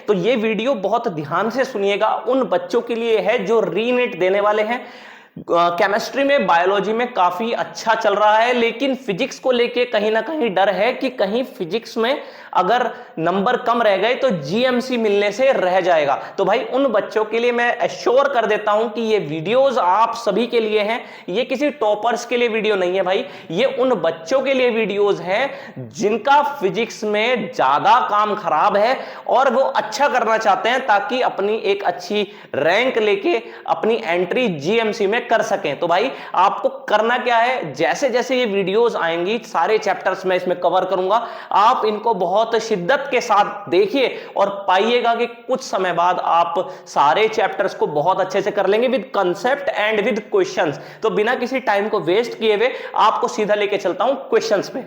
तो ये वीडियो बहुत ध्यान से सुनिएगा, उन बच्चों के लिए है जो रीनीट देने वाले हैं। केमिस्ट्री में, बायोलॉजी में काफी अच्छा चल रहा है, लेकिन फिजिक्स को लेके कहीं ना कहीं डर है कि कहीं फिजिक्स में अगर नंबर कम रह गए तो जीएमसी मिलने से रह जाएगा। तो भाई उन बच्चों के लिए मैं एश्योर कर देता हूं कि ये वीडियोस आप सभी के लिए हैं, ये किसी टॉपर्स के लिए वीडियो नहीं है भाई, ये उन बच्चों के लिए वीडियोस हैं जिनका फिजिक्स में ज्यादा काम खराब है और वो अच्छा करना चाहते हैं ताकि अपनी एक अच्छी रैंक लेके अपनी एंट्री जीएमसी में कर सकें। तो भाई आपको करना क्या है, जैसे जैसे ये वीडियोस आएंगी सारे चैप्टर्स मैं इसमें कवर करूंगा, आप इनको बहुत शिद्दत के साथ देखिए और पाइएगा कि कुछ समय बाद आप सारे चैप्टर्स को बहुत अच्छे से कर लेंगे with concept and with questions. तो बिना किसी टाइम को वेस्ट किए हुए आपको सीधा लेके चलता हूं क्वेश्चंस पे।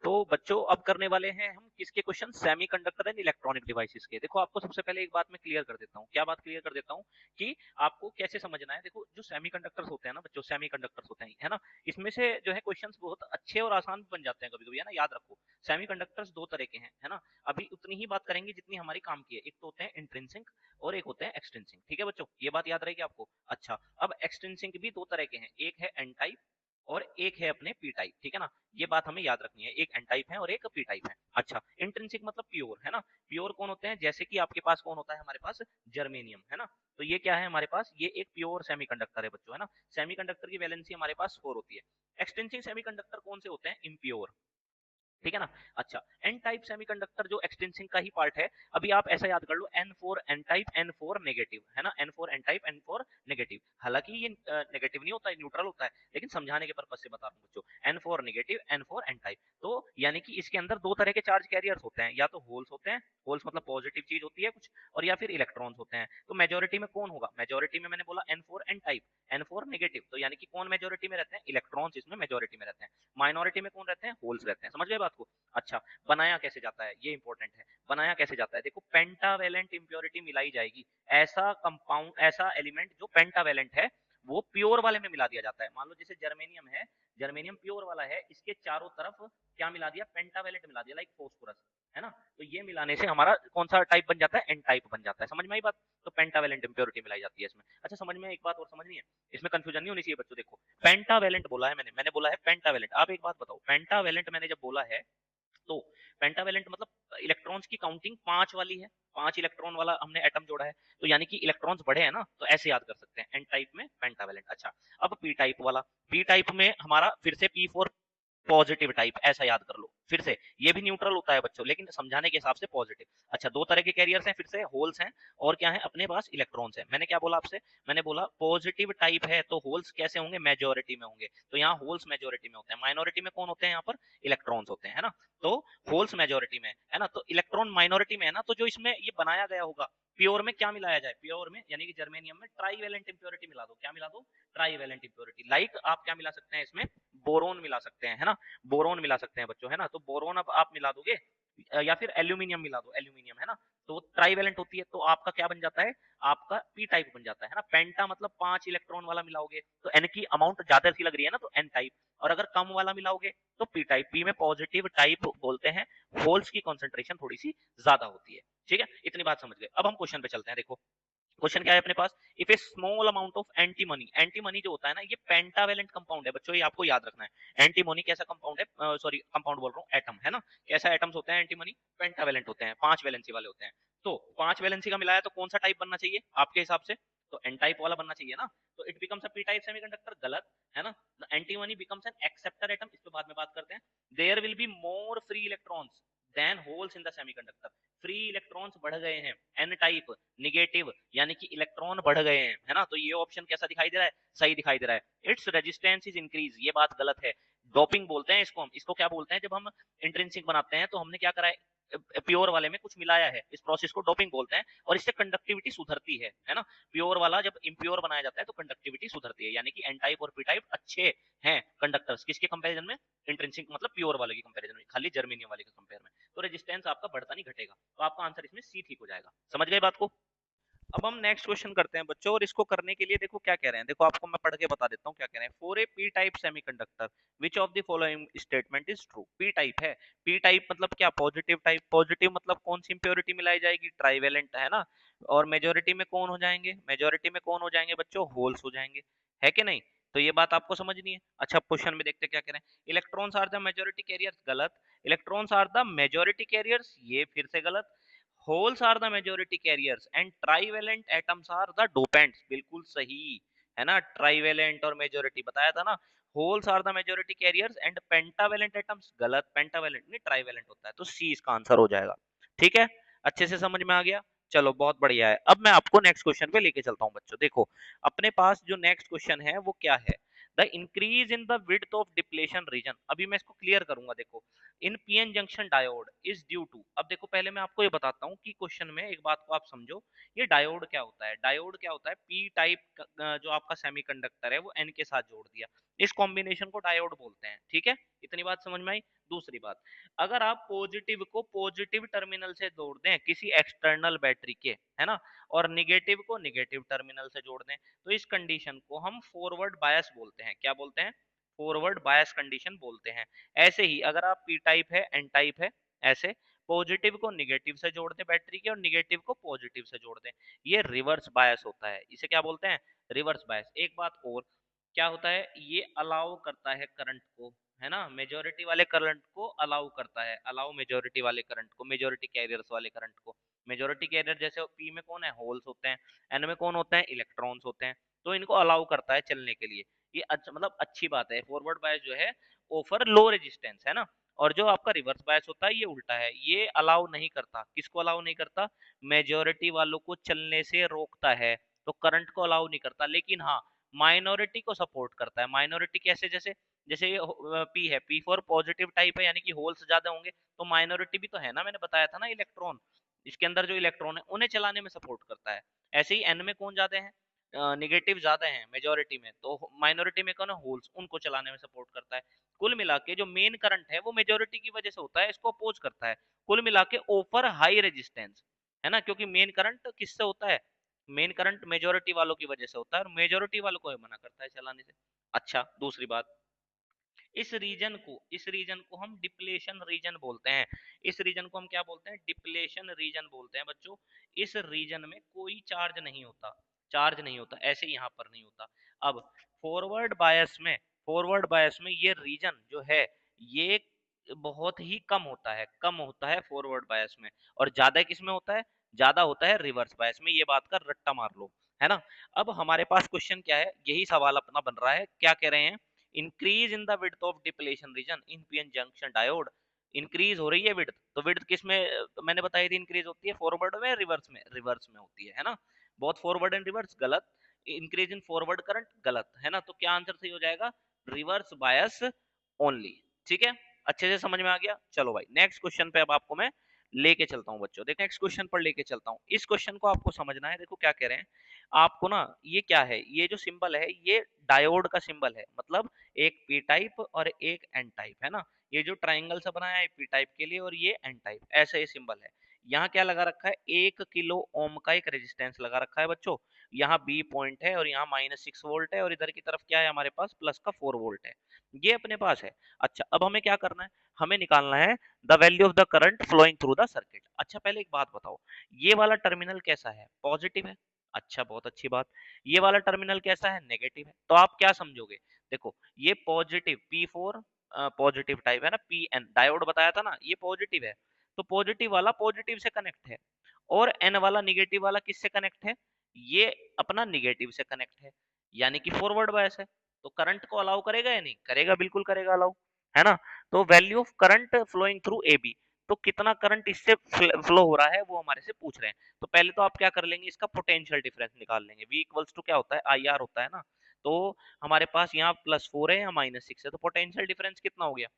तो बच्चों अब करने वाले हैं हम किसके question, semiconductor and electronic devices के। देखो आपको सबसे पहले एक बात मैं क्लियर कर देता हूँ। क्या बात क्लियर कर देता हूँ कि आपको कैसे समझना है। देखो जो सेमीकंडक्टर्स होते हैं ना बच्चों, सेमीकंडक्टर्स होते हैं है ना, इसमें से जो है क्वेश्चंस बहुत अच्छे और आसान बन जाते हैं कभी कभी, है ना। याद रखो सेमीकंडक्टर्स दो तरह के हैं, है ना। अभी उतनी ही बात करेंगे जितनी हमारी काम की है। एक तो होते हैं इंट्रिंसिक और एक होते हैं एक्सट्रिंसिक, ठीक है बच्चों, ये बात याद रहेगी आपको। अच्छा, अब एक्सट्रिंसिक भी दो तरह के हैं, एक है एन टाइप और एक है अपने पी टाइप, ठीक है ना। ये बात हमें याद रखनी है, एक एन टाइप है और एक पी टाइप है। अच्छा, इंट्रिंसिक मतलब प्योर, है ना। प्योर कौन होते हैं, जैसे कि आपके पास कौन होता है, हमारे पास जर्मेनियम, है ना। तो ये क्या है हमारे पास, ये एक प्योर सेमीकंडक्टर है बच्चों, है ना। सेमीकंडक्टर की वैलेंसी हमारे पास 4 होती है। एक्सट्रिंसिक सेमीकंडक्टर कौन से होते हैं, इम्प्योर, ठीक है ना। अच्छा, एन टाइप सेमीकंडक्टर जो एक्सटेंसिंग का ही पार्ट है, अभी आप ऐसा याद कर लो, N4 N type, N4 negative, है ना। N4 N type, N4 negative. हालांकि ये नेगेटिव नहीं होता है, न्यूट्रल होता है, लेकिन समझाने के पर्पज से बता रहा हूँ बच्चों। N4 negative, N4 N type. तो यानी कि इसके अंदर दो तरह के चार्ज कैरियर्स होते हैं, या तो होल्स होते हैं, होल्स मतलब पॉजिटिव चीज होती है कुछ, और या फिर इलेक्ट्रॉन्स होते हैं। तो मेजोरिटी में कौन होगा, मेजोरिटी में मैंने बोला N4 N type, N4 negative, तो यानी कि कौन मेजोरिटी में रहते हैं, इलेक्ट्रॉन्स इसमें मेजोरिटी में रहते हैं। माइनॉरिटी में कौन रहते हैं, होल्स रहते हैं। समझ गए बात को। अच्छा, बनाया कैसे जाता है, ये इंपॉर्टेंट है। बनाया कैसे जाता है, देखो पेंटावेलेंट इंप्योरिटी मिलाई जाएगी। ऐसा कंपाउंड, ऐसा एलिमेंट जो पेंटावेलेंट है वो प्योर वाले में मिला दिया जाता है। मान लो जैसे जर्मेनियम है, जर्मेनियम प्योर वाला है, इसके चारों तरफ क्या मिला दिया, पेंटावेलेंट मिला दिया, लाइक फॉस्फोरस, है ना। तो ये मिलाने से हमारा कौन सा टाइप बन जाता है, एन टाइप बन जाता है। समझ में आई बात। तो पेंटावेलेंट इंप्योरिटी मिलाई जाती है इसमें। अच्छा, समझ में एक बात और समझनी है, इसमें कंफ्यूजन नहीं होनी चाहिए बच्चों। देखो पेंटावेलेंट बोला है मैंने बोला है पेंटावेलेंट। आप एक बात बताओ, पेंटावेलेंट मैंने जब बोला है तो पेंटावेलेंट मतलब इलेक्ट्रॉन्स की काउंटिंग 5 वाली है, 5 इलेक्ट्रॉन वाला हमने एटम जोड़ा है, तो यानी कि इलेक्ट्रॉन्स बढ़े हैं ना, तो ऐसे याद कर सकते हैं, एन टाइप में पेंटावेलेंट। अच्छा, अब पी टाइप वाला, पी टाइप में हमारा फिर से P4 पॉजिटिव टाइप, ऐसा याद कर लो। फिर से ये भी न्यूट्रल होता है बच्चों, लेकिन समझाने के हिसाब से पॉजिटिव। अच्छा, दो तरह के कैरियर्स हैं, फिर से होल्स हैं और क्या है, अपने पास इलेक्ट्रॉन्स हैं। मैंने क्या बोला आपसे, मैंने बोला पॉजिटिव टाइप है तो होल्स कैसे होंगे, मेजोरिटी में होंगे। तो यहाँ होल्स मेजोरिटी में होते हैं, माइनॉरिटी में कौन होते हैं, यहाँ पर इलेक्ट्रॉन्स होते हैं, है ना। तो होल्स मेजोरिटी में है ना, तो इलेक्ट्रॉन माइनॉरिटी में है ना। तो जो इसमें ये बनाया गया होगा, प्योर में क्या मिलाया जाए, प्योर में यानी कि जर्मेनियम में ट्राईवेलेंट इंप्योरिटी मिला दो। क्या मिला दो, ट्राईवेलेंट इंप्योरिटी। लाइक आप क्या मिला सकते हैं इसमें, बोरोन मिला सकते हैं, है ना। बोरोन मिला सकते हैं बच्चों, है ना। तो बोरोन अब आप मिला दोगे, या फिर एल्यूमिनियम मिला दो, एल्यूमिनियम, है ना। तो ट्राईवेलेंट होती है, तो आपका क्या बन जाता है, आपका पी टाइप बन जाता है ना। पेंटा मतलब 5 इलेक्ट्रॉन वाला मिलाओगे तो एन की अमाउंट ज्यादा सी लग रही है ना, तो एन टाइप। और अगर कम वाला मिलाओगे तो पी टाइप। पी में पॉजिटिव टाइप बोलते हैं, होल्स की कॉन्सेंट्रेशन थोड़ी सी ज्यादा होती है, ठीक है। इतनी बात समझ गए। अब हम क्वेश्चन पे चलते हैं। देखो क्वेश्चन क्या है अपने पास, if a small amount of antimony, antimony जो होता है ना, ये पेंटावेलेंट कंपाउंड है बच्चों, ये आपको याद रखना है। एंटीमनी कैसा कंपाउंड है, सॉरी कंपाउंड बोल रहा हूँ, एटम, है ना। कैसा एटम्स होते हैं एंटीमनी, पेंटावेलेंट होते हैं, 5 वैलेंसी वाले होते हैं। तो 5 वैलेंसी का मिलाया तो कौन सा टाइप बनना चाहिए आपके हिसाब से, तो एन टाइप वाला बनना चाहिए ना। तो it becomes a P type semiconductor, गलत, है ना। Antimony becomes an acceptor atom, इस पे बाद में बात करते हैं। There will be more free electrons than holes in the semiconductor. Free electrons बढ़ गए हैं, एन टाइप निगेटिव, यानी कि इलेक्ट्रॉन बढ़ गए हैं, है ना। तो ये ऑप्शन कैसा दिखाई दे रहा है, सही दिखाई दे रहा है। इट्स रेजिस्टेंस इज इंक्रीज, ये बात गलत है। डोपिंग बोलते हैं इसको हम, इसको क्या बोलते हैं, जब हम इंट्रिंसिक बनाते हैं तो हमने क्या करा है, प्योर वाले में कुछ मिलाया है, इस प्रोसेस को डोपिंग बोलते हैं, और इससे कंडक्टिविटी सुधरती है ना। प्योर वाला जब इम्प्योर बनाया जाता है तो कंडक्टिविटी सुधरती है, यानी कि एन टाइप और पी टाइप अच्छे हैं कंडक्टर्स, किसके कंपैरिजन में, इंट्रिंसिक मतलब प्योर वाले के कंपैरिजन में, खाली जर्मेनियम वाले के कंपेयर में। तो रेजिस्टेंस आपका बढ़ता नहीं घटेगा, तो आपका आंसर इसमें सी ठीक हो जाएगा। समझ गए बात को। अब हम नेक्स्ट क्वेश्चन करते हैं बच्चों, और इसको करने के लिए देखो क्या कह रहे हैं, देखो आपको मैं पढ़ के बता देता हूँ क्या कह रहे हैं। For A P type semiconductor which of the following statement is true. P type है, पी टाइप मतलब क्या, पॉजिटिव टाइप। पॉजिटिव मतलब कौन सी इंप्योरिटी मिलाई जाएगी, ट्राइवेलेंट, है ना। और मेजोरिटी में कौन हो जाएंगे, मेजोरिटी में कौन हो जाएंगे बच्चों, होल्स हो जाएंगे, है कि नहीं। तो ये बात आपको समझनी है। अच्छा क्वेश्चन में देखते क्या कह रहे हैं। Electrons are the majority carriers, गलत। Electrons are the majority carriers, ये फिर से गलत। Holes are the majority carriers and trivalent atoms are the dopants, बिल्कुल सही, है ना। ट्राइवेलेंट और मेजोरिटी बताया था ना। Holes are the majority carriers and pentavalent atoms, गलत। पेंटावेलेंट नहीं, ट्राइवेलेंट होता है, तो सी इसका आंसर हो जाएगा। ठीक है, अच्छे से समझ में आ गया। चलो बहुत बढ़िया है। अब मैं आपको नेक्स्ट क्वेश्चन पे लेके चलता हूँ बच्चों। देखो अपने पास जो नेक्स्ट क्वेश्चन है वो क्या है, the increase in the width of depletion region. अभी मैं इसको क्लियर करूंगा। देखो in PN junction diode is due to, अब देखो पहले मैं आपको ये बताता हूँ कि क्वेश्चन में एक बात को आप समझो, ये डायोड क्या होता है। डायोड क्या होता है, पी टाइप जो आपका सेमीकंडक्टर है वो एन के साथ जोड़ दिया, इस कॉम्बिनेशन को डायोड बोलते हैं। ठीक है, इतनी बात समझ में आई। दूसरी बात, अगर आप पॉजिटिव को पॉजिटिव टर्मिनल से जोड़ दें किसी एक्सटर्नल बैटरी के, है ना, और निगेटिव को निगेटिव टर्मिनल से जोड़ दें, तो इस कंडीशन को हम फॉरवर्ड बायस बोलते हैं। क्या बोलते हैं, फॉरवर्ड बायस कंडीशन बोलते हैं। ऐसे ही अगर आप पी टाइप है एन टाइप है, ऐसे पॉजिटिव को निगेटिव से जोड़ दें बैटरी के, और निगेटिव को पॉजिटिव से जोड़ दें, ये रिवर्स बायस होता है। इसे क्या बोलते हैं, रिवर्स बायस। एक बात और, क्या होता है, ये अलाउ करता है करंट को, है ना, मेजोरिटी वाले करंट को अलाउ करता है, अलाउ मेजोरिटी वाले करंट को, मेजोरिटी कैरियर्स वाले करंट को। मेजोरिटी कैरियर जैसे पी में कौन है, होल्स होते हैं, एन में कौन होते हैं, इलेक्ट्रॉन्स होते हैं, तो इनको अलाउ करता है चलने के लिए। ये अच्छा मतलब अच्छी बात है। फॉरवर्ड बायस जो है ऑफर लो रेजिस्टेंस, है ना। और जो आपका रिवर्स बायस होता है ये उल्टा है, ये अलाउ नहीं करता। किसको अलाउ नहीं करता, मेजोरिटी वालों को चलने से रोकता है, तो करंट को अलाउ नहीं करता। लेकिन हाँ माइनॉरिटी को सपोर्ट करता है। माइनॉरिटी कैसे, जैसे जैसे ये पी है, पी फॉर पॉजिटिव टाइप है, यानी कि होल्स ज्यादा होंगे, तो माइनॉरिटी भी तो है ना, मैंने बताया था ना, इलेक्ट्रॉन, इसके अंदर जो इलेक्ट्रॉन है उन्हें चलाने में सपोर्ट करता है। ऐसे ही एन में कौन ज्यादा है, निगेटिव ज्यादा है मेजोरिटी में, तो माइनॉरिटी में कौन है, होल्स, उनको चलाने में सपोर्ट करता है। कुल मिला के जो मेन करंट है वो मेजोरिटी की वजह से होता है, इसको अपोज करता है। कुल मिला के ऑफर हाई रेजिस्टेंस, है ना, क्योंकि मेन करंट किससे होता है, मेन करंट मेजोरिटी वालों की वजह से होता है, और मेजोरिटी वालों को मना करता है चलाने से। अच्छा दूसरी बात, इस रीजन को हम डिप्लेशन रीजन बोलते हैं। इस रीजन को हम क्या बोलते हैं, डिप्लेशन रीजन बोलते हैं बच्चों। इस रीजन में कोई चार्ज नहीं होता, चार्ज नहीं होता, ऐसे यहाँ पर नहीं होता। अब फॉरवर्ड बायस में, फॉरवर्ड बायस में ये रीजन जो है ये बहुत ही कम होता है, कम होता है फॉरवर्ड बायस में। और ज्यादा किस में होता है, ज्यादा होता है रिवर्स बायस में। ये बात का रट्टा मार लो, है ना। अब हमारे पास क्वेश्चन क्या है, यही सवाल अपना बन रहा है, क्या कह रहे हैं, increase in the width of depletion reason in PN junction diode. Increase हो रही है विड्थ, तो विड्थ किस में मैंने बताई थी इंक्रीज होती है, फॉरवर्ड में, रिवर्स में, रिवर्स में होती है ना। बहुत फॉरवर्ड एंड रिवर्स गलत, इंक्रीज इन फॉरवर्ड करंट गलत, है ना। तो क्या आंसर सही हो जाएगा, रिवर्स बायस ओनली। ठीक है, अच्छे से समझ में आ गया। चलो भाई नेक्स्ट क्वेश्चन पे अब आपको मैं लेके चलता हूँ बच्चों। देखो नेक्स्ट क्वेश्चन पर लेके चलता हूँ, इस क्वेश्चन को आपको समझना है। देखो क्या कह रहे हैं आपको ना, ये क्या है, ये जो सिंबल है ये डायोड का सिंबल है, मतलब एक पी टाइप और एक एन टाइप, है ना। ये जो ट्राइंगल सा बनाया है पी टाइप के लिए और ये एन टाइप, ऐसा ये सिंबल है। यहाँ क्या लगा रखा है, 1 किलो ओम का एक रेजिस्टेंस लगा रखा है बच्चों। यहाँ बी पॉइंट है और यहाँ -6 वोल्ट है, और इधर की तरफ क्या है हमारे पास, प्लस का 4 वोल्ट है, ये अपने पास है। अच्छा अब हमें क्या करना है, हमें निकालना है the value of the current flowing through the circuit. अच्छा पहले एक बात बताओ, ये वाला टर्मिनल कैसा है, पॉजिटिव है। अच्छा बहुत अच्छी बात। ये वाला टर्मिनल कैसा है, नेगेटिव है। तो आप क्या समझोगे, देखो ये पॉजिटिव P4 पॉजिटिव टाइप है ना, PN डायोड बताया था ना, ये पॉजिटिव है, तो पॉजिटिव वाला पॉजिटिव से कनेक्ट है, और N वाला निगेटिव वाला किससे कनेक्ट है, ये अपना निगेटिव से कनेक्ट है, यानी कि फॉरवर्ड बायस है। तो करंट को अलाउ करेगा या नहीं करेगा, बिल्कुल करेगा अलाउ, है ना। तो value of current flowing through AB, तो कितना करंट इससे फ्लो हो रहा है वो हमारे से पूछ रहे हैं। तो पहले तो आप क्या कर लेंगे, इसका पोटेंशियल डिफरेंस निकाल लेंगे। V इक्वल्स टू क्या होता है, IR होता है ना। तो हमारे पास यहाँ +4 है या -6 है, तो पोटेंशियल डिफरेंस कितना हो गया,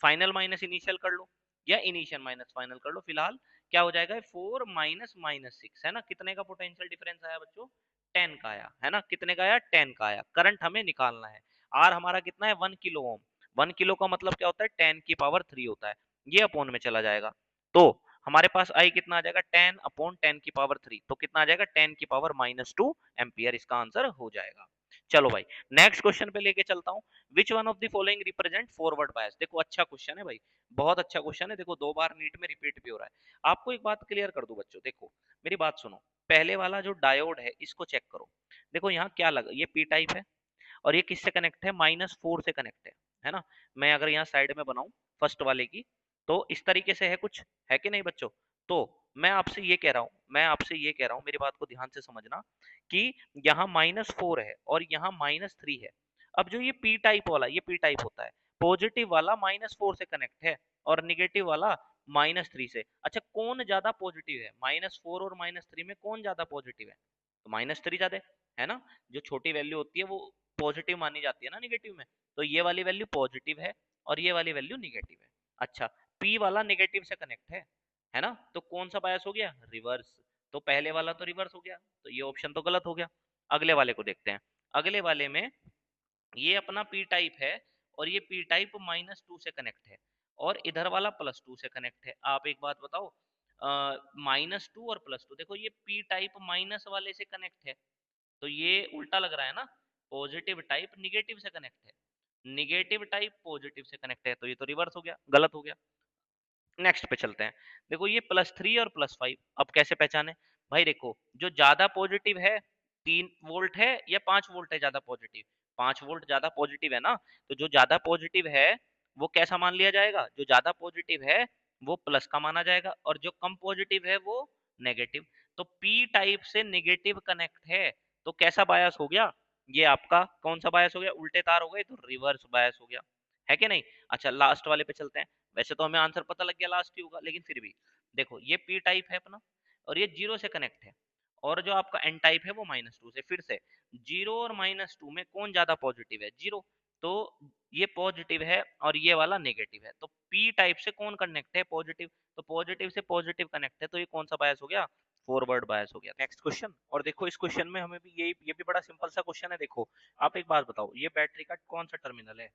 फाइनल माइनस इनिशियल कर लो या इनिशियल माइनस फाइनल कर लो। फिलहाल क्या हो जाएगा, 4 माइनस -6, है ना। कितने का पोटेंशियल डिफरेंस आया बच्चों, 10 का आया, है ना। कितने का आया, 10 का आया। करंट हमें निकालना है, आर हमारा कितना है, 1 किलो ओम। 1 किलो का मतलब क्या होता है, 10 की पावर 3 होता है, ये अपोन में चला जाएगा। तो हमारे पास आई कितना आ जाएगा 10/10⁻³ तो कितना आ जाएगा 10⁻² एम्पियर इसका आंसर हो जाएगा। चलो भाई नेक्स्ट क्वेश्चन पे लेके चलता हूँ। Which one of the following represent forward bias. देखो अच्छा क्वेश्चन है भाई, बहुत अच्छा क्वेश्चन है। देखो 2 बार नीट में रिपीट भी हो रहा है। आपको एक बात क्लियर कर दूं बच्चों, देखो मेरी बात सुनो। पहले वाला जो डायोड है इसको चेक करो। देखो यहाँ क्या लगा, ये पी टाइप है और ये किससे कनेक्ट है, -4 से कनेक्ट है ना। मैं अगर यहाँ साइड में बनाऊं फर्स्ट वाले की, तो इस तरीके से है कुछ, है कि नहीं बच्चों। तो मैं आपसे ये कह रहा हूँ, मेरी बात को ध्यान से समझना कि यहाँ -4 है और यहाँ -3 है। अब जो ये पी टाइप वाला, ये पी टाइप होता है, पॉजिटिव वाला -4 से कनेक्ट है और निगेटिव वाला -3 से। अच्छा कौन ज्यादा पॉजिटिव है, -4 और -3 में कौन ज्यादा पॉजिटिव है, तो -3 ज्यादा है ना। जो छोटी वैल्यू होती है वो पॉजिटिव मानी जाती है ना निगेटिव में, तो ये वाली वैल्यू पॉजिटिव है और ये वाली वैल्यू निगेटिव है। अच्छा पी वाला नेगेटिव से कनेक्ट है ना, तो कौन सा बायस हो गया, रिवर्स। तो पहले वाला तो रिवर्स हो गया, तो ये ऑप्शन तो गलत हो गया। अगले वाले को देखते हैं। अगले वाले में ये अपना पी टाइप है और ये पी टाइप -2 से कनेक्ट है और इधर वाला +2 से कनेक्ट है। आप एक बात बताओ, -2 और +2, देखो ये पी टाइप माइनस वाले से कनेक्ट है, तो ये उल्टा लग रहा है ना। पॉजिटिव टाइप निगेटिव से कनेक्ट है, निगेटिव टाइप पॉजिटिव से कनेक्ट है, तो ये तो रिवर्स हो गया, गलत हो गया। नेक्स्ट पे चलते हैं। देखो ये +3 और +5, अब कैसे पहचाने भाई। देखो जो ज्यादा पॉजिटिव है 3 वोल्ट है या 5 वोल्ट है ज्यादा पॉजिटिव, 5 वोल्ट ज्यादा पॉजिटिव है ना। तो जो ज्यादा पॉजिटिव है वो कैसा मान लिया जाएगा, जो ज्यादा पॉजिटिव है वो प्लस का माना जाएगा और जो कम पॉजिटिव है वो नेगेटिव। तो पी टाइप से नेगेटिव कनेक्ट है, तो कैसा बायस हो गया, ये आपका कौन सा बायस हो गया, उल्टे तार हो गए, तो रिवर्स बायस हो गया, है कि नहीं। अच्छा लास्ट वाले पे चलते हैं। वैसे तो हमें आंसर पता लग गया लास्ट ही होगा, लेकिन फिर भी देखो ये पी टाइप है अपना और ये 0 से कनेक्ट है और जो आपका एन टाइप है वो -2 से। फिर से 0 और -2 में कौन ज्यादा पॉजिटिव है, 0, तो ये पॉजिटिव है और ये वाला नेगेटिव है, तो पी टाइप से कौन कनेक्ट है, पॉजिटिव, तो पॉजिटिव से पॉजिटिव कनेक्ट है, तो ये कौन सा बायस हो गया, फॉरवर्ड बायस हो गया। नेक्स्ट क्वेश्चन, और देखो इस क्वेश्चन में हमें भी ये भी बड़ा सिंपल सा क्वेश्चन है। देखो आप एक बात बताओ, ये बैटरी का कौन सा टर्मिनल है,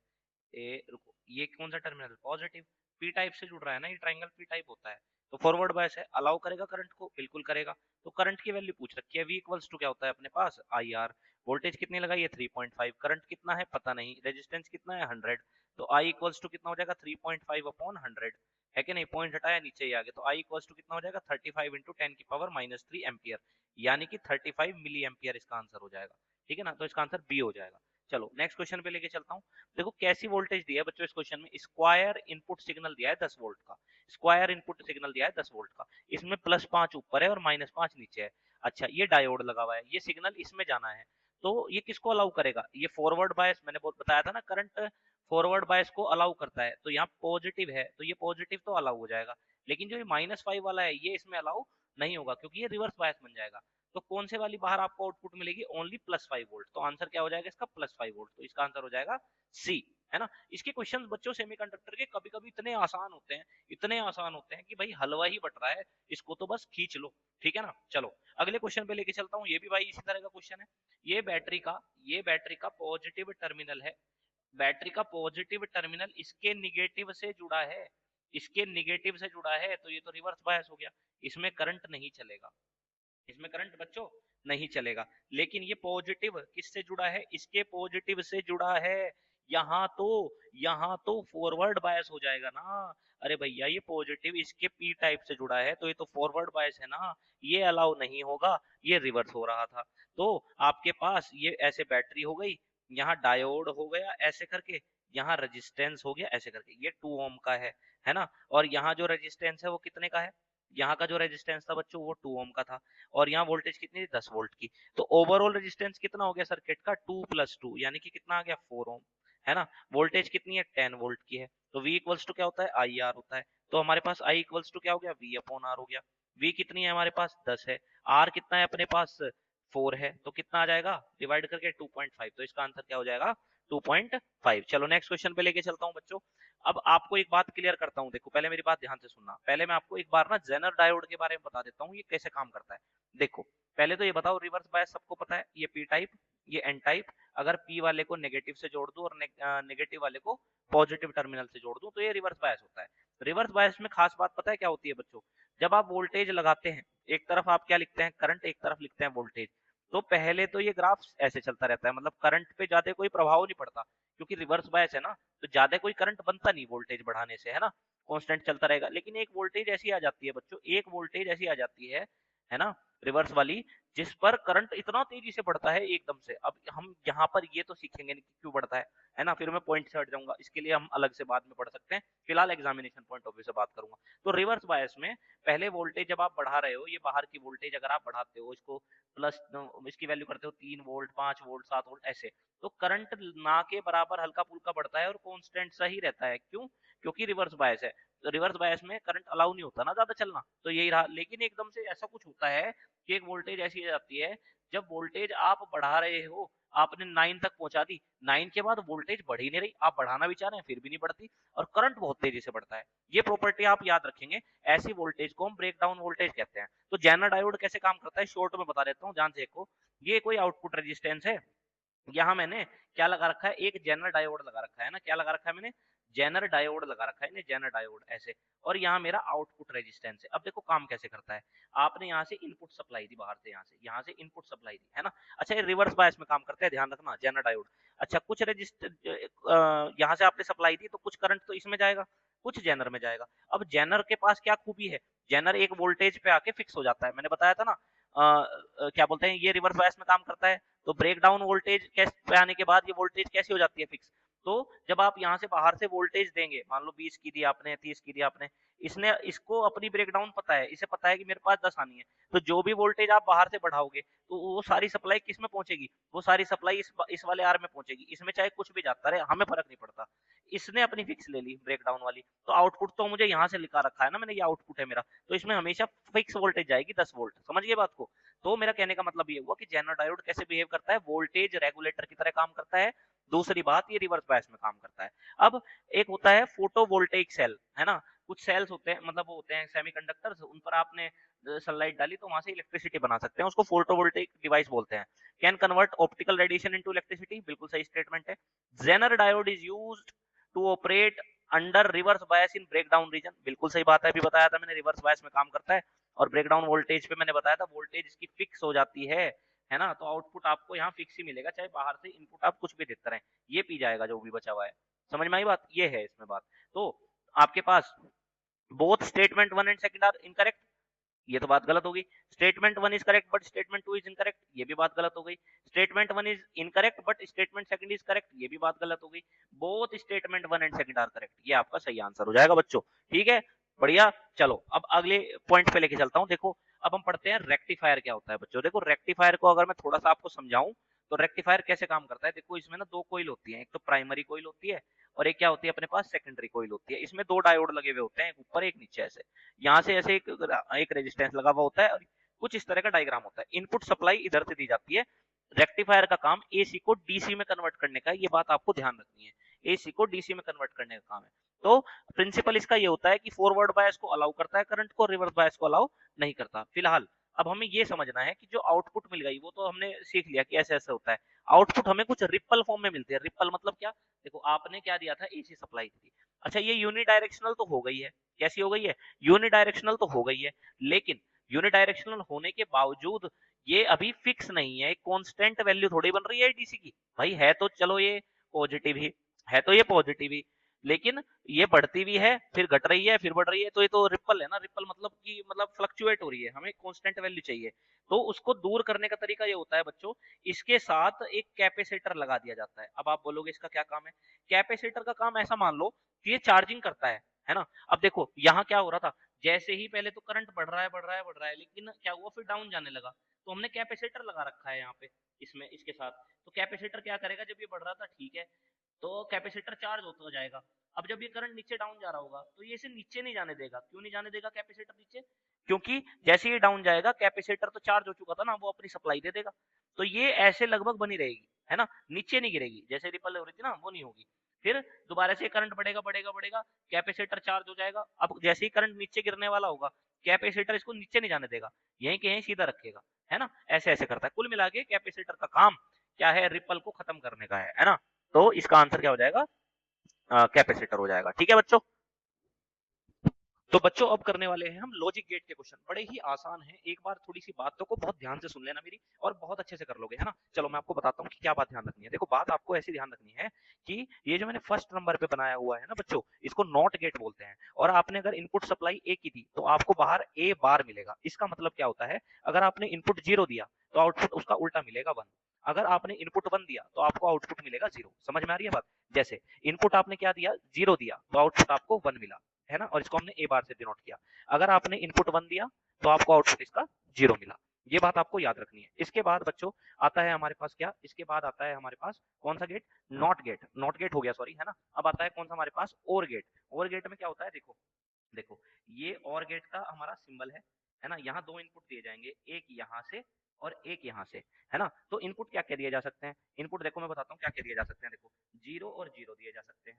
रुको ये कौन सा टर्मिनल, पॉजिटिव, पी टाइप से जुड़ रहा है ना, ये ट्रायंगल पी टाइप होता है, तो फॉरवर्ड बायस है, अलाउ करेगा करंट को, बिल्कुल करेगा। तो करंट की वैल्यू पूछ रखी है, V इक्वल्स टू क्या होता है अपने पास, IR। वोल्टेज कितनी लगाई है 3.5, करंट कितना है पता नहीं, रेजिस्टेंस कितना है 100, तो I इक्वल्स टू कितना हो जाएगा 3.5/100, है कि नहीं, पॉइंट हटाया नीचे ही आ गया, तो I इक्वल्स टू कितना हो जाएगा 35 × 10⁻³ एम्पियर, यानी कि 35 मिली एम्पियर इसका आंसर हो जाएगा। ठीक है ना, तो इसका आंसर बी हो जाएगा। चलो नेक्स्ट क्वेश्चन पे लेके चलता हूँ। देखो कैसी वोल्टेज दिया है बच्चों इस क्वेश्चन में, स्क्वायर इनपुट सिग्नल दिया है 10 वोल्ट का, स्क्वायर इनपुट सिग्नल दिया है 10 वोल्ट का, इसमें +5 ऊपर है और -5 नीचे है। अच्छा ये डायोड लगा हुआ है, ये सिग्नल इसमें जाना है, तो ये किसको अलाउ करेगा, ये फॉरवर्ड बायस, मैंने बहुत बताया था ना करंट फॉरवर्ड बायस को अलाउ करता है, तो यहाँ पॉजिटिव है तो ये पॉजिटिव तो अलाउ हो जाएगा, लेकिन जो ये -5 वाला है ये इसमें अलाउ नहीं होगा क्योंकि ये रिवर्स बायस बन जाएगा। तो कौन से वाली बाहर आपको आउटपुट मिलेगी, ओनली +5 वोल्ट, तो आंसर क्या हो जाएगा इसका +5 वोल्ट, तो इसका आंसर हो जाएगा सी, है ना। इसके क्वेश्चंस बच्चों सेमीकंडक्टर के कभी कभी इतने आसान होते हैं, इतने आसान होते हैं कि भाई हलवा ही बट रहा है, इसको तो बस खींच लो, ठीक है ना। चलो अगले क्वेश्चन पे लेके चलता हूँ, ये भी भाई इसी तरह का क्वेश्चन है। ये बैटरी का पॉजिटिव टर्मिनल है, बैटरी का पॉजिटिव टर्मिनल इसके निगेटिव से जुड़ा है, इसके निगेटिव से जुड़ा है, तो ये तो रिवर्स बायस हो गया, इसमें करंट नहीं चलेगा, इसमें करंट बच्चों नहीं चलेगा। लेकिन ये पॉजिटिव किससे जुड़ा है, इसके पॉजिटिव से जुड़ा है, यहाँ तो यहाँ तो फॉरवर्ड बायस हो जाएगा ना। अरे भैया ये पॉजिटिव इसके पी टाइप से जुड़ा है, तो ये तो फॉरवर्ड बायस है ना, ये अलाउ नहीं होगा, ये रिवर्स हो रहा था। तो आपके पास ये ऐसे बैटरी हो गई, यहाँ डायोड हो गया ऐसे करके, यहाँ रेजिस्टेंस हो गया ऐसे करके, ये 2 ओम का है ना, और यहाँ जो रेजिस्टेंस है वो कितने का है, यहाँ का जो रेजिस्टेंस था बच्चों वो 2 ओम का था, और यहाँ वोल्टेज कितनी थी 10 वोल्ट की, तो ओवरऑल रेजिस्टेंस कितना हो गया सर्किट का 2 + 2, यानी कि कितना आ गया 4 ओम, है ना। वोल्टेज कितनी है 10 वोल्ट की है, तो V इक्वल्स टू क्या होता है IR होता है, तो हमारे पास I इक्वल्स टू क्या हो गया V/R हो गया। V कितनी है हमारे पास 10 है, R कितना है अपने पास 4 है, तो कितना आ जाएगा डिवाइड करके 2.5, तो इसका आंसर क्या हो जाएगा 2.5। चलो नेक्स्ट क्वेश्चन पे लेके चलता हूँ बच्चों। अब आपको एक बात क्लियर करता हूँ, देखो पहले मेरी बात ध्यान से सुनना, पहले मैं आपको एक बार ना जेनर डायोड के बारे में बता देता हूँ ये कैसे काम करता है। देखो पहले तो ये बताओ, रिवर्स बायस सबको पता है, ये पी टाइप ये एन टाइप, अगर पी वाले को नेगेटिव से जोड़ दूं और नेगेटिव वाले को पॉजिटिव टर्मिनल से जोड़ दूं तो ये रिवर्स बायस होता है। रिवर्स बायस में खास बात पता है क्या होती है बच्चों, जब आप वोल्टेज लगाते हैं, एक तरफ आप क्या लिखते हैं करंट, एक तरफ लिखते हैं वोल्टेज, तो पहले तो ये ग्राफ ऐसे चलता रहता है, मतलब करंट पे ज्यादा कोई प्रभाव नहीं पड़ता, क्योंकि रिवर्स बायस है ना, तो ज्यादा कोई करंट बनता नहीं वोल्टेज बढ़ाने से, है ना, कांस्टेंट चलता रहेगा। लेकिन एक वोल्टेज ऐसी आ जाती है बच्चों, एक वोल्टेज ऐसी आ जाती है ना, रिवर्स वाली, जिस पर करंट इतना तेजी से बढ़ता है एकदम से। अब हम यहाँ पर ये तो सीखेंगे नहीं कि क्यों बढ़ता है ना, फिर मैं पॉइंट से हट जाऊंगा, इसके लिए हम अलग से बाद में पढ़ सकते हैं, फिलहाल एग्जामिनेशन पॉइंट ऑफ व्यू से बात करूंगा। तो रिवर्स बायस में पहले वोल्टेज जब आप बढ़ा रहे हो, ये बाहर की वोल्टेज अगर आप बढ़ाते हो, इसको प्लस इसकी वैल्यू करते हो 3 वोल्ट, 5 वोल्ट, 7 वोल्ट ऐसे, तो करंट ना के बराबर हल्का फुल्का बढ़ता है और कांस्टेंट सा ही रहता है। क्यों? क्योंकि रिवर्स बायस है। तो रिवर्स बायस में करंट अलाउ नहीं होता ना ज्यादा चलना, तो यही रहा। लेकिन एकदम से ऐसा कुछ होता है कि एक वोल्टेज ऐसी आ जाती है, जब वोल्टेज आप बढ़ा रहे हो, आपने 9 तक पहुंचा दी, 9 के बाद वोल्टेज बढ़ ही नहीं रही, आप बढ़ाना भी चाह रहे हैं फिर भी नहीं बढ़ती, और करंट बहुत तेजी से बढ़ता है। ये प्रॉपर्टी आप याद रखेंगे। ऐसी वोल्टेज को हम ब्रेक डाउन वोल्टेज कहते हैं। तो जेनर डायोड कैसे काम करता है शॉर्ट में बता देता हूँ, ध्यान से देखो। ये कोई आउटपुट रेजिस्टेंस है, यहाँ मैंने क्या लगा रखा है, एक जेनर डायोड लगा रखा है ना, क्या लगा रखा है मैंने, जेनर डायोड लगा रखा है, जेनर डायोड ऐसे, और यहाँ मेरा आउटपुट रेजिस्टेंस है। अब देखो काम कैसे करता है, आपने यहाँ से इनपुट सप्लाई दी, बाहर से यहाँ से इनपुट सप्लाई दी, है ना। अच्छा, ये रिवर्स बायस में काम करता है, ध्यान रखना, जेनर डायोड। अच्छा, कुछ रेजिस्टर यहाँ से आपने सप्लाई दी, तो कुछ करंट तो इसमें जाएगा, कुछ जेनर में जाएगा। अब जेनर के पास क्या खूबी है, जेनर एक वोल्टेज पे आके फिक्स हो जाता है, मैंने बताया था ना। क्या बोलते हैं, ये रिवर्स बायस में काम करता है, तो ब्रेक डाउन वोल्टेज पे आने के बाद ये वोल्टेज कैसी हो जाती है, फिक्स। तो जब आप यहाँ से बाहर से वोल्टेज देंगे, मान लो 20 की दी आपने, 30 की दी आपने, इसने इसको अपनी ब्रेक डाउन पता है, इसे पता है कि मेरे पास 10 आनी है, तो जो भी वोल्टेज आप बाहर से बढ़ाओगे, तो वो सारी सप्लाई किस में पहुंचेगी, वो सारी सप्लाई इस वाले आर में पहुंचेगी, इसमें चाहे कुछ भी जाता रहे, हमें फर्क नहीं पड़ता। इसने अपनी फिक्स ले ली ब्रेक डाउन वाली, तो आउटपुट तो मुझे यहाँ से लिखा रखा है ना मैंने, ये आउटपुट है मेरा, तो इसमें हमेशा फिक्स वोल्टेज जाएगी 10 वोल्ट, समझ गए बात को। तो मेरा कहने का मतलब ये हुआ कि जेनर डायोड कैसे बिहेव करता है, वोल्टेज रेगुलेटर की तरह काम करता है। दूसरी बात, ये रिवर्स बायस में काम करता है। अब एक होता है फोटोवोल्टेइक सेल, है ना, कुछ सेल्स होते हैं, मतलब वो होते हैं सेमीकंडक्टर्स, उन पर आपने सनलाइट डाली तो वहां से इलेक्ट्रिसिटी बना सकते हैं, उसको फोटोवोल्टेइक डिवाइस बोलते हैं। Can convert optical radiation into electricity, बिल्कुल सही स्टेटमेंट है। Zener diode is used to operate under reverse bias in breakdown region, बिल्कुल सही बात है, अभी बताया था मैंने, रिवर्स बायस में काम करता है। और ब्रेकडाउन वोल्टेज पे मैंने बताया था, वोल्टेज इसकी फिक्स हो जाती है ना, तो आउटपुट आपको यहाँ फिक्स ही मिलेगा, चाहे बाहर से इनपुट आप कुछ भी देते रहें, ये पी जाएगा जो भी बचा हुआ है। समझ में आई बात, ये है इसमें बात। तो आपके पास both statement 1 and second are incorrect, ये तो बात गलत हो गई। Statement 1 is correct but statement 2 is incorrect, ये भी बात गलत हो गई। Statement 1 is incorrect but statement second is correct, ये भी बात गलत हो गई। Both statement 1 and second are correct, ये आपका सही आंसर हो जाएगा बच्चों, ठीक है, बढ़िया। चलो अब अगले पॉइंट पे लेके चलता हूँ। देखो अब हम पढ़ते हैं रेक्टिफायर क्या होता है बच्चों। देखो रेक्टिफायर को अगर मैं थोड़ा सा आपको समझाऊं, तो रेक्टिफायर कैसे काम करता है, देखो इसमें ना दो कोइल होती है, एक तो प्राइमरी कोइल होती है और एक क्या होती है अपने पास, सेकेंडरी कोइल होती है। इसमें दो डायोड लगे हुए होते हैं, एक ऊपर एक नीचे, ऐसे यहाँ से ऐसे एक रेजिस्टेंस लगा हुआ होता है, और कुछ इस तरह का डायग्राम होता है। इनपुट सप्लाई इधर से दी जाती है। रेक्टिफायर का काम एसी को डीसी में कन्वर्ट करने का है, ये बात आपको ध्यान रखनी है, एसी को डीसी में कन्वर्ट करने का काम है। तो प्रिंसिपल इसका ये होता है कि फॉरवर्ड बायस को अलाउ करता है करंट को, रिवर्स बायस को अलाउ नहीं करता। फिलहाल अब हमें ये समझना है कि जो आउटपुट मिल गई वो तो हमने सीख लिया कि ऐसे ऐसे होता है। आउटपुट हमें कुछ रिपल फॉर्म में मिलती है। रिपल मतलब क्या, देखो आपने क्या दिया था, एसी सप्लाई थी। अच्छा, ये यूनिडायरेक्शनल तो हो गई है, कैसी हो गई है, यूनिडायरेक्शनल तो हो गई है, लेकिन यूनिडायरेक्शनल होने के बावजूद ये अभी फिक्स नहीं है, कांस्टेंट वैल्यू थोड़ी बन रही है डीसी की, भाई है तो चलो ये पॉजिटिव ही है, तो ये पॉजिटिव ही, लेकिन ये बढ़ती भी है फिर घट रही है फिर बढ़ रही है, तो ये तो रिपल है ना। रिपल मतलब कि मतलब फ्लक्चुएट हो रही है, हमें कांस्टेंट वैल्यू चाहिए। तो उसको दूर करने का तरीका ये होता है बच्चों, इसके साथ एक कैपेसिटर लगा दिया जाता है। अब आप बोलोगे इसका क्या काम है, कैपेसिटर का काम ऐसा मान लो कि ये चार्जिंग करता है ना। अब देखो यहाँ क्या हो रहा था, जैसे ही पहले तो करंट बढ़ रहा है बढ़ रहा है बढ़ रहा है, लेकिन क्या हुआ फिर डाउन जाने लगा, तो हमने कैपेसिटर लगा रखा है यहाँ पे इसमें, इसके साथ। तो कैपेसिटर क्या करेगा, जब ये बढ़ रहा था ठीक है, तो कैपेसिटर चार्ज होता जाएगा। अब जब ये करंट नीचे डाउन जा रहा होगा, तो ये इसे नीचे नहीं जाने देगा। क्यों नहीं जाने देगा कैपेसिटर नीचे, क्योंकि जैसे ही डाउन जाएगा कैपेसिटर तो चार्ज हो चुका था ना, वो अपनी सप्लाई दे देगा। तो ये ऐसे लगभग बनी रहेगी, है ना, नीचे नहीं गिरेगी, जैसे रिपल हो रही थी ना वो नहीं होगी। फिर दोबारा से करंट बढ़ेगा बढ़ेगा बढ़ेगा, कैपेसिटर चार्ज हो जाएगा। अब जैसे ही करंट नीचे गिरने वाला होगा, कैपेसिटर इसको नीचे नहीं जाने देगा, यहीं के यहीं सीधा रखेगा, है ना। ऐसे ऐसे करता है। कुल मिला के कैपेसिटर का काम क्या है, रिपल को खत्म करने का है ना। तो इसका आंसर क्या हो जाएगा, कैपेसिटर हो जाएगा। ठीक है बच्चों, तो बच्चों अब करने वाले हैं हम लॉजिक गेट के क्वेश्चन, बड़े ही आसान हैं। एक बार थोड़ी सी बातों को बहुत ध्यान से सुन लेना मेरी, और बहुत अच्छे से कर लोगे, है ना। चलो मैं आपको बताता हूँ कि क्या बात ध्यान रखनी है। देखो बात आपको ऐसी ध्यान रखनी है कि ये जो मैंने फर्स्ट नंबर पे बनाया हुआ है ना बच्चों, इसको नॉट गेट बोलते हैं। और आपने अगर इनपुट सप्लाई ए की थी तो आपको बाहर ए बार मिलेगा। इसका मतलब क्या होता है, अगर आपने इनपुट 0 दिया तो आउटपुट उसका उल्टा मिलेगा 1। अगर आपने इनपुट 1 दिया तो आपको आउटपुट मिलेगा 0। समझ में आ रही है बात। जैसे इनपुट आपने क्या दिया, 0 दिया, तो आउटपुट आपको 1 मिला, है ना। और इसको हमने ए बार से डिनोट किया। अगर आपने इनपुट 1 दिया तो आपको आउटपुट इसका 0 मिला। ये बात आपको याद रखनी है। इसके बाद बच्चों आता है हमारे पास क्या, इसके बाद आता है हमारे पास कौन सा gate, not gate. Not gate हो गया सॉरी, है ना। अब आता है कौन सा हमारे पास, और गेट। और गेट में क्या होता है, देखो देखो ये और गेट का हमारा सिंबल है ना। यहाँ दो इनपुट दिए जाएंगे, एक यहाँ से और एक यहाँ से, है ना। तो इनपुट क्या क्या दिए जा सकते हैं, इनपुट देखो मैं बताता हूँ क्या क्या दिए जा सकते हैं। देखो 0 और 0 दिए जा सकते हैं,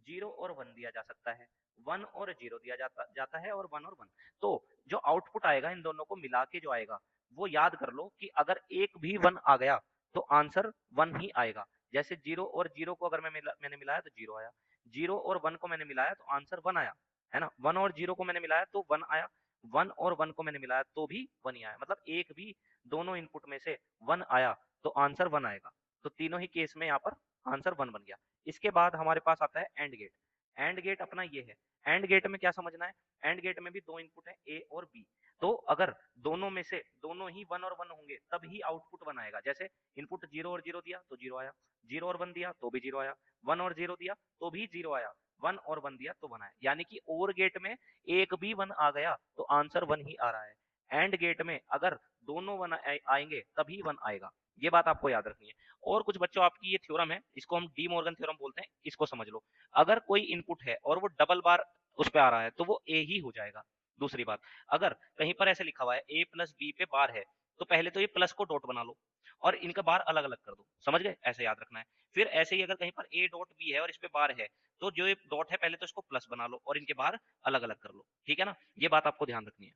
0 और 1 दिया जा सकता है, 1 और 0 दिया जाता है, और 1 और 1। तो जो आउटपुट आएगा इन दोनों को मिला के जो आएगा, वो याद कर लो कि अगर एक भी 1 आ गया तो आंसर 1 ही आएगा। जैसे 0 और 0 को अगर मैंने मिलाया तो 0 आया, 0 और 1 को मैंने मिलाया तो आंसर 1 आया, है ना। 1 और 0 को मैंने मिलाया तो 1 आया, 1 और 1 को मैंने मिलाया तो भी 1 ही आया। मतलब एक भी दोनों इनपुट में से 1 आया तो आंसर 1 आएगा। तो तीनों ही केस में यहाँ पर आंसर 1 बन गया। इसके बाद हमारे पास आता है एंड गेट। एंड गेट अपना ये है। एंड गेट में क्या समझना है, एंड गेट में भी दो इनपुट है ए और बी। तो अगर दोनों में से दोनों ही 1 और 1 होंगे तब ही आउटपुट 1 आएगा। जैसे इनपुट 0 और 0 दिया तो 0 आया, 0 और 1 दिया तो भी 0 आया, 1 और 0 दिया तो भी 0 आया, 1 और 1 दिया तो 1 आया। यानी कि और गेट में एक भी 1 आ गया तो आंसर 1 ही आ रहा है। एंड गेट में अगर दोनों 1 आएंगे तभी 1 आएगा। ये बात आपको याद रखनी है। और कुछ बच्चों आपकी ये थ्योरम है, इसको हम डी मॉर्गन थ्योरम बोलते हैं, इसको समझ लो। अगर कोई इनपुट है और वो डबल बार उस पे आ रहा है तो वो ए ही हो जाएगा। दूसरी बात, अगर कहीं पर ऐसे लिखा हुआ है ए प्लस बी पे बार है, तो पहले तो ये प्लस को डॉट बना लो और इनका बार अलग अलग कर दो। समझ गए, ऐसे याद रखना है। फिर ऐसे ही अगर कहीं पर ए डॉट बी है और इस पे बार है, तो जो ये डॉट है पहले तो इसको प्लस बना लो और इनके बार अलग अलग कर लो। ठीक है ना, ये बात आपको ध्यान रखनी है।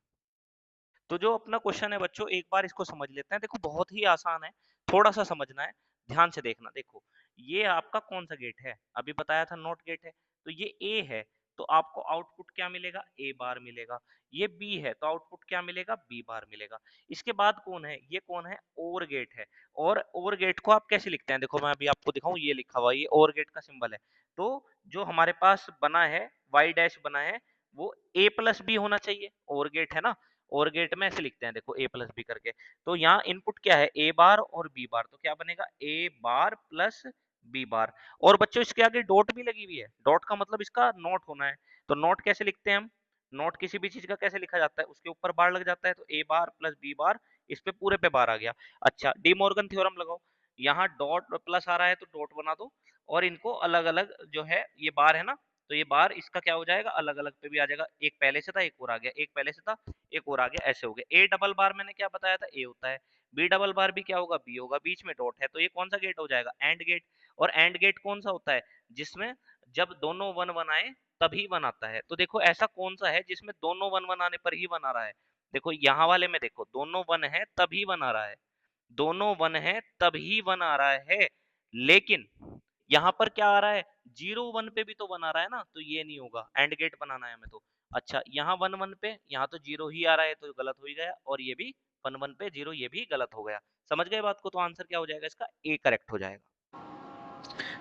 तो जो अपना क्वेश्चन है बच्चों, एक बार इसको समझ लेते हैं। देखो बहुत ही आसान है, थोड़ा सा समझना है, ध्यान से देखना। देखो ये आपका कौन सा गेट है, अभी बताया था नॉट गेट है, तो ये ए है तो आपको आउटपुट क्या मिलेगा, ए बार मिलेगा। ये बी है तो आउटपुट क्या मिलेगा, बी बार मिलेगा। इसके बाद कौन है, ये कौन है, और गेट है। और गेट को आप कैसे लिखते हैं, देखो मैं अभी आपको दिखाऊं, ये लिखा हुआ ये और गेट का सिंबल है। तो जो हमारे पास बना है वाई डैश बना है वो ए प्लस बी होना चाहिए, और गेट है ना। और गेट में ऐसे लिखते हैं देखो ए प्लस बी करके। तो यहाँ इनपुट क्या है, ए बार और बी बार, तो क्या बनेगा ए बार प्लस बी बार। और बच्चों इसके आगे डॉट भी लगी हुई है, डॉट का मतलब इसका नॉट होना है। तो नॉट कैसे लिखते हैं हम, नॉट किसी भी चीज का कैसे लिखा जाता है, उसके ऊपर बार लग जाता है। तो ए बार प्लस बी बार, इस पे पूरे पे बार आ गया। अच्छा डी मॉर्गन थ्योरम लगाओ, यहाँ डॉट प्लस आ रहा है तो डॉट बना दो, और इनको अलग अलग जो है ये बार है ना, तो ये बार इसका क्या हो जाएगा, अलग अलग पे भी आ जाएगा। एक पहले से था एक और आ गया, एक पहले से था एक और आ गया, ऐसे हो गया। ए डबल बार मैंने क्या बताया था, ए होता है। बी डबल बार भी क्या होगा, बी होगा, बीच में डॉट है, तो ये कौन सा गेट हो जाएगा, एंड गेट। और एंड गेट कौन सा होता है, जिसमें जब दोनों 1 1 आए तभी 1 आता है। तो देखो ऐसा कौन सा है जिसमें दोनों 1 1 आने पर ही 1 आ रहा है। देखो यहाँ वाले में देखो दोनों 1 है तभी 1 आ रहा है, दोनों 1 है तभी 1 आ रहा है। लेकिन यहाँ पर क्या आ रहा है, 0 1 पे भी तो 1 आ रहा है ना, तो ये नहीं होगा, एंड गेट बनाना है हमें। तो अच्छा यहाँ 1 1 पे, यहाँ तो 0 ही आ रहा है तो गलत हो ही गया, और ये भी 1 1 पे 0, ये भी गलत हो गया। समझ गए बात को, तो आंसर क्या हो जाएगा इसका, ए करेक्ट हो जाएगा।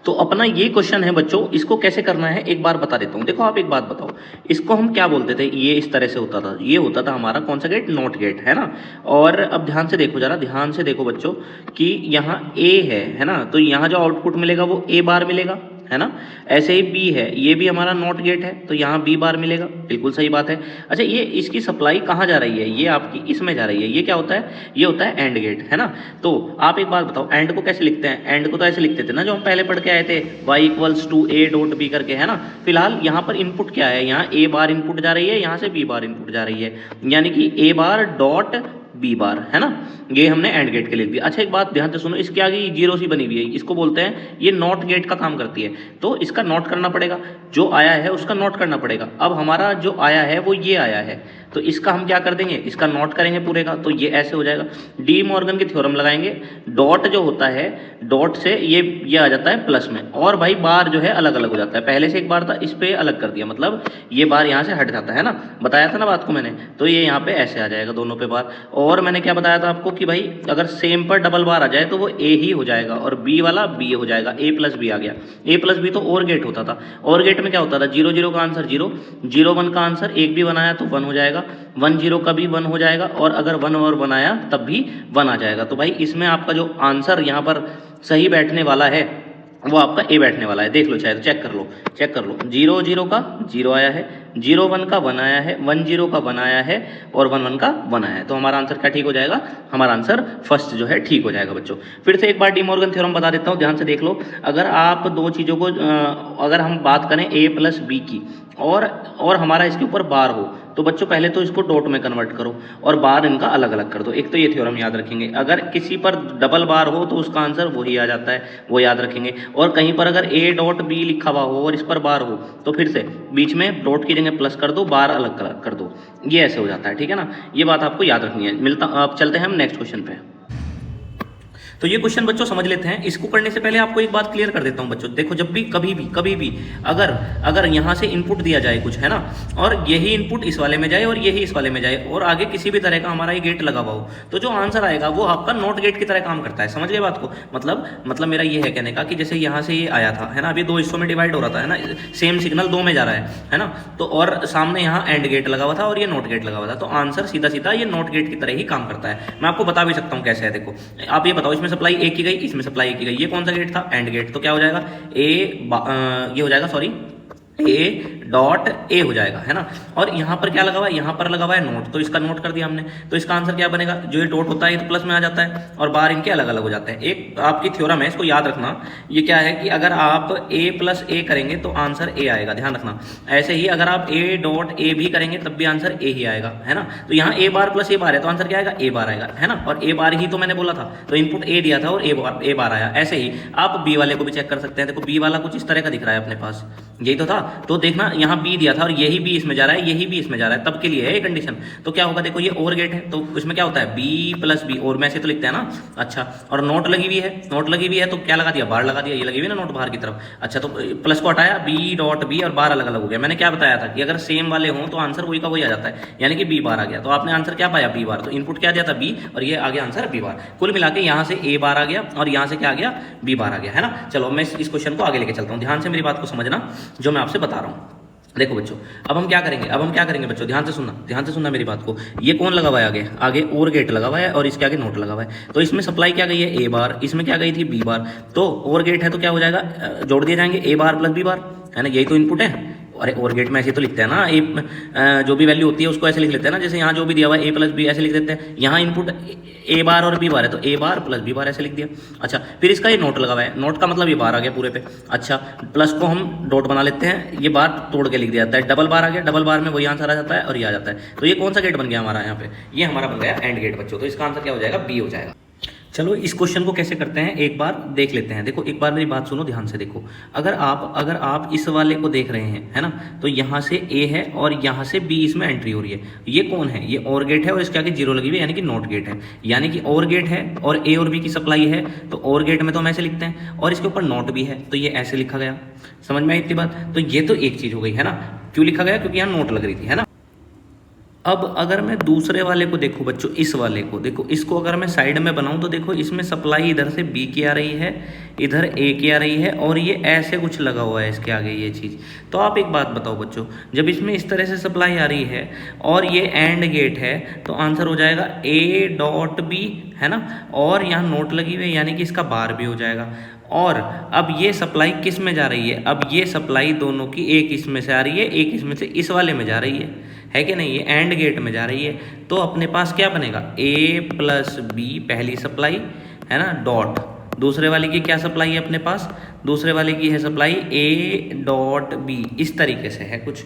तो अपना ये क्वेश्चन है बच्चों, इसको कैसे करना है एक बार बता देता हूँ। देखो आप एक बात बताओ, इसको हम क्या बोलते थे, ये इस तरह से होता था, ये होता था हमारा कौन सा गेट, नॉट गेट, है ना। और अब ध्यान से देखो, जरा ध्यान से देखो बच्चों कि यहाँ ए है ना, तो यहाँ जो आउटपुट मिलेगा वो ए बार मिलेगा, है ना। ऐसे ही बी है, ये भी हमारा नॉट गेट है, तो यहाँ बी बार मिलेगा, बिल्कुल सही बात है। अच्छा ये इसकी सप्लाई कहाँ जा रही है, ये आपकी इसमें जा रही है, ये क्या होता है, ये होता है एंड गेट, है ना। तो आप एक बात बताओ, एंड को कैसे लिखते हैं, एंड को तो ऐसे लिखते थे ना जो हम पहले पढ़ के आए थे, y equals to A dot B करके, है ना। फिलहाल यहाँ पर इनपुट क्या है, यहाँ ए बार इनपुट जा रही है, यहाँ से बी बार इनपुट जा रही है, यानी कि ए बार डॉट बी बार, है ना। ये हमने एंड गेट के लिख दिया। अच्छा एक बात ध्यान से सुनो, इसके आगे ये जीरो सी बनी हुई है, इसको बोलते हैं, ये नॉट गेट का काम करती है, तो इसका नॉट करना पड़ेगा, जो आया है उसका नॉट करना पड़ेगा। अब हमारा जो आया है वो ये आया है, तो इसका हम क्या कर देंगे, इसका नोट करेंगे पूरे का, तो ये ऐसे हो जाएगा। डी मॉर्गन की थ्योरम लगाएंगे, डॉट जो होता है डॉट से ये आ जाता है प्लस में, और भाई बार जो है अलग अलग हो जाता है। पहले से एक बार था, इस पे अलग कर दिया, मतलब ये बार यहाँ से हट जाता है ना, बताया था ना बात को मैंने। तो ये यहाँ पे ऐसे आ जाएगा दोनों पे बार। और मैंने क्या बताया था आपको कि भाई अगर सेम पर डबल बार आ जाए तो वो ए ही हो जाएगा, और बी वाला बी हो जाएगा, ए प्लस बी आ गया। ए प्लस बी तो और गेट होता था, और गेट में क्या होता था, 0 0 का आंसर 0, 0 1 का आंसर एक भी बनाया तो 1 हो जाएगा, 1 0 का भी 1 हो जाएगा, और अगर 1 और बनाया तब भी 1 आ जाएगा। तो भाई इसमें आपका जो आंसर यहाँ पर सही बैठने वाला है वो आपका ए बैठने वाला है। देख लो, चाहे तो चेक कर लो, 0 0 का 0 आया है, 0 1 का 1 आया है, 1 0 का 1 आया है, और 1 1 का 1 आया है। तो हमारा आंसर क्या ठीक हो जाएगा, हमारा आंसर फर्स्ट जो है ठीक हो जाएगा बच्चों। फिर से एक बार डी मॉर्गन थ्योरम बता देता हूँ, ध्यान से देख लो। अगर आप दो चीज़ों को अगर हम बात करें ए प्लस बी की, और हमारा इसके ऊपर बार हो, तो बच्चों पहले तो इसको डॉट में कन्वर्ट करो और बार इनका अलग अलग कर दो। एक तो ये थ्योरम याद रखेंगे, अगर किसी पर डबल बार हो तो उसका आंसर वही आ जाता है, वो याद रखेंगे। और कहीं पर अगर ए डॉट बी लिखा हुआ हो और इस पर बार हो तो फिर से बीच में डॉट की जगह प्लस कर दो, बार अलग कर दो, ये ऐसे हो जाता है, ठीक है ना। ये बात आपको याद रखनी है। अब चलते हैं हम नेक्स्ट क्वेश्चन पे। तो ये क्वेश्चन बच्चों समझ लेते हैं। इसको करने से पहले आपको एक बात क्लियर कर देता हूं बच्चों। देखो, जब भी कभी भी अगर यहाँ से इनपुट दिया जाए कुछ, है ना, और यही इनपुट इस वाले में जाए और यही इस वाले में जाए, और आगे किसी भी तरह का हमारा ये गेट लगा हुआ हो, तो जो आंसर आएगा वो आपका नॉट गेट की तरह काम करता है। समझ गए बात को। मतलब मेरा ये है कहने का कि जैसे यहाँ से ये आया था, है ना, अभी 2 हिस्सों में डिवाइड हो रहा था, है ना, सेम सिग्नल 2 में जा रहा है ना, तो और सामने यहाँ एंड गेट लगा हुआ था और ये नॉट गेट लगा हुआ था, तो आंसर सीधा सीधा ये नॉट गेट की तरह ही काम करता है। मैं आपको बता भी सकता हूँ कैसे है। देखो, आप ये बताओ, इसमें सप्लाई एक की गई, इसमें सप्लाई की गई, ये कौन सा गेट था, एंड गेट, तो क्या हो जाएगा, ये हो जाएगा, सॉरी, ए डॉट ए हो जाएगा, है ना। और यहाँ पर क्या लगा हुआ है, यहाँ पर लगा हुआ है नोट, तो इसका नोट कर दिया हमने, तो इसका आंसर क्या बनेगा, जो ये डॉट होता है ये तो प्लस में आ जाता है और बार इनके अलग अलग हो जाते हैं। एक आपकी थ्योरम है, इसको याद रखना। ये क्या है कि अगर आप ए प्लस ए करेंगे तो आंसर ए आएगा, ध्यान रखना। ऐसे ही अगर आप ए डॉट ए भी करेंगे तब भी आंसर ए ही आएगा, है ना। तो यहाँ ए बार प्लस ए बार है तो आंसर क्या आएगा, ए बार आएगा, है ना। और ए बार ही तो मैंने बोला था, तो इनपुट ए दिया था और ए बार आया। ऐसे ही आप बी वाले को भी चेक कर सकते हैं। देखो, बी वाला कुछ इस तरह का दिख रहा है अपने पास, यही तो था। तो देखना, यहाँ बी दिया था और यही बी इसमें जा रहा है, यही बी इसमें जा रहा है, तब के लिए है ये कंडीशन। तो क्या होगा, देखो ये और गेट है तो इसमें क्या होता है, बी प्लस बी, और में से तो लिखते हैं ना। अच्छा, और नोट लगी हुई है, तो क्या लगा दिया, बार लगा दिया, ये लगी हुई ना नोट बाहर की तरफ। अच्छा, तो प्लस को हटाया, बी डॉट बी, और बार अलग अलग हो गया। मैंने क्या बताया था कि अगर सेम वाले हों तो आंसर वही का वही आ जाता है, यानी कि बी बार आ गया। तो आपने आंसर क्या पाया, बी बार। तो इनपुट क्या दिया था, बी, और ये आ गया आंसर बी बार। कुल मिला के यहाँ से ए बार आ गया और यहाँ से क्या आ गया, बी बार आ गया, है ना। चलो मैं इस क्वेश्चन को आगे लेके चलता हूँ। ध्यान से मेरी बात को समझना जो मैं आपसे बता रहा हूँ। देखो बच्चों, अब हम क्या करेंगे बच्चों, ध्यान से सुनना मेरी बात को। ये कौन लगा हुआ है, आगे और गेट लगा हुआ है और इसके आगे नोट लगा हुआ है। तो इसमें सप्लाई क्या गई है, ए बार, इसमें क्या गई थी, बी बार। तो और गेट है तो क्या हो जाएगा, जोड़ दिए जाएंगे, ए बार प्लस बी बार, है ना, यही तो इनपुट है। अरे और गेट में ऐसे तो लिखते हैं ना, ए जो भी वैल्यू होती है उसको ऐसे लिख लेते हैं ना, जैसे यहाँ जो भी दिया हुआ है ए प्लस बी ऐसे लिख देते हैं। यहाँ इनपुट ए बार और बी बार है तो ए बार प्लस बी बार ऐसे लिख दिया। अच्छा, फिर इसका ये नोट लगा हुआ है, नोट का मतलब ये बार आ गया पूरे पे। अच्छा, प्लस को हम डॉट बना लेते हैं, ये बार तोड़ के लिख दिया जाता है, डबल बार आ गया, डबल बार में वही आंसर आ जाता है और ये आ जाता है। तो ये कौन सा गेट बन गया हमारा, यहाँ पे ये हमारा बन गया एंड गेट बच्चों। तो इसका आंसर क्या हो जाएगा, बी हो जाएगा। चलो इस क्वेश्चन को कैसे करते हैं एक बार देख लेते हैं। देखो, एक बार मेरी बात सुनो ध्यान से। देखो, अगर आप इस वाले को देख रहे हैं, है ना, तो यहाँ से ए है और यहाँ से बी इसमें एंट्री हो रही है। ये कौन है, ये और गेट है और इसके आगे 0 लगी हुई है, यानी कि नॉट गेट है। यानी कि और गेट है और ए और बी की सप्लाई है, तो और गेट में तो हम ऐसे लिखते हैं, और इसके ऊपर नॉट भी है तो ये ऐसे लिखा गया। समझ में आई इतनी बात। तो ये तो एक चीज़ हो गई, है ना। क्यों लिखा गया, क्योंकि यहाँ नोट लग रही थी, है ना। अब अगर मैं दूसरे वाले को देखूं बच्चों, इस वाले को देखो, इसको अगर मैं साइड में बनाऊं तो देखो, इसमें सप्लाई इधर से बी की आ रही है, इधर ए की आ रही है, और ये ऐसे कुछ लगा हुआ है इसके आगे ये चीज़। तो आप एक बात बताओ बच्चों, जब इसमें इस तरह से सप्लाई आ रही है और ये एंड गेट है तो आंसर हो जाएगा ए डॉट बी, है ना, और यहाँ नोट लगी हुई है यानी कि इसका बार भी हो जाएगा। और अब ये सप्लाई किस में जा रही है, अब ये सप्लाई दोनों की एक इसमें से आ रही है, एक इसमें से इस वाले में जा रही है कि नहीं, ये एंड गेट में जा रही है। तो अपने पास क्या बनेगा, ए प्लस बी पहली सप्लाई, है ना, डॉट दूसरे वाले की क्या सप्लाई है अपने पास, दूसरे वाले की है सप्लाई ए डॉट बी, इस तरीके से है कुछ,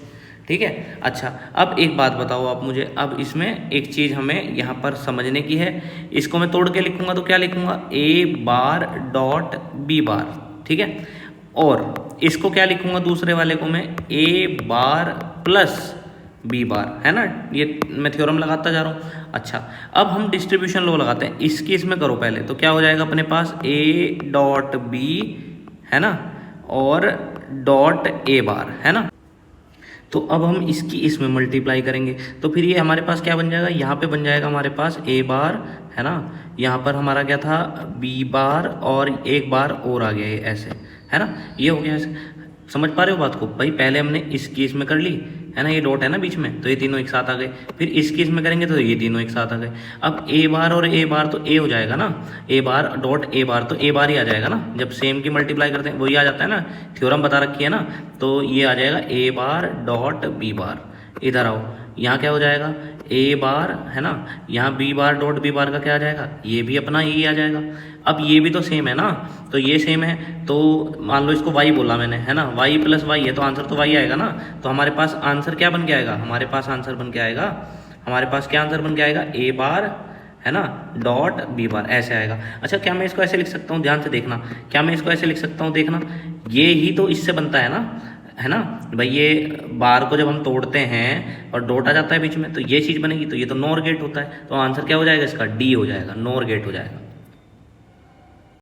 ठीक है। अच्छा, अब एक बात बताओ आप मुझे, अब इसमें एक चीज़ हमें यहाँ पर समझने की है। इसको मैं तोड़ के लिखूंगा तो क्या लिखूंगा, ए बार डॉट बी बार, ठीक है। और इसको क्या लिखूंगा दूसरे वाले को मैं, ए बार प्लस बी बार, है ना। ये मैं थ्योरम लगाता जा रहा हूँ। अच्छा, अब हम डिस्ट्रीब्यूशन लॉ लगाते हैं। इसकी इसमें करो पहले, तो क्या हो जाएगा अपने पास ए डॉट बी, है ना, और डॉट ए बार, है ना। तो अब हम इसकी इसमें मल्टीप्लाई करेंगे, तो फिर ये हमारे पास क्या बन जाएगा, यहाँ पे बन जाएगा हमारे पास ए बार, है ना। यहाँ पर हमारा क्या था, बी बार, और एक बार और आ गया ये ऐसे, है ना। ये हो गया ऐसे। समझ पा रहे हो बात को भाई। पहले हमने इसकी इसमें कर ली, है ना, ये डॉट है ना बीच में, तो ये तीनों एक साथ आ गए। फिर इसकी इसमें करेंगे तो ये तीनों एक साथ आ गए। अब ए बार और ए बार तो ए हो जाएगा ना, ए बार डॉट ए बार, तो ए बार ही आ जाएगा ना। जब सेम की मल्टीप्लाई करते हैं वही आ जाता है ना, थ्योरम बता रखी है ना। तो ये आ जाएगा ए बार डॉट बी बार। इधर आओ, यहाँ क्या हो जाएगा, ए बार, है ना, यहाँ B bar dot B bar का क्या आ जाएगा, ये भी अपना यही आ जाएगा। अब ये भी तो सेम है ना, तो ये सेम है, तो मान लो इसको वाई बोला मैंने, है ना, वाई प्लस वाई है, तो आंसर तो वाई आएगा ना। तो हमारे पास आंसर क्या बन के आएगा, हमारे पास आंसर बन के आएगा, हमारे पास क्या आंसर बन के आएगा, ए बार, है ना, डॉट बी बार, ऐसे आएगा। अच्छा, क्या मैं इसको ऐसे लिख सकता हूँ, ध्यान से देखना, क्या मैं इसको ऐसे लिख सकता हूँ, देखना, ये ही तो इससे बनता है ना, है ना भाई। ये बार को जब हम तोड़ते हैं और डॉट आ जाता है बीच में, तो ये चीज़ बनेगी, तो ये तो नॉर गेट होता है। तो आंसर क्या हो जाएगा इसका, डी हो जाएगा, नॉर गेट हो जाएगा।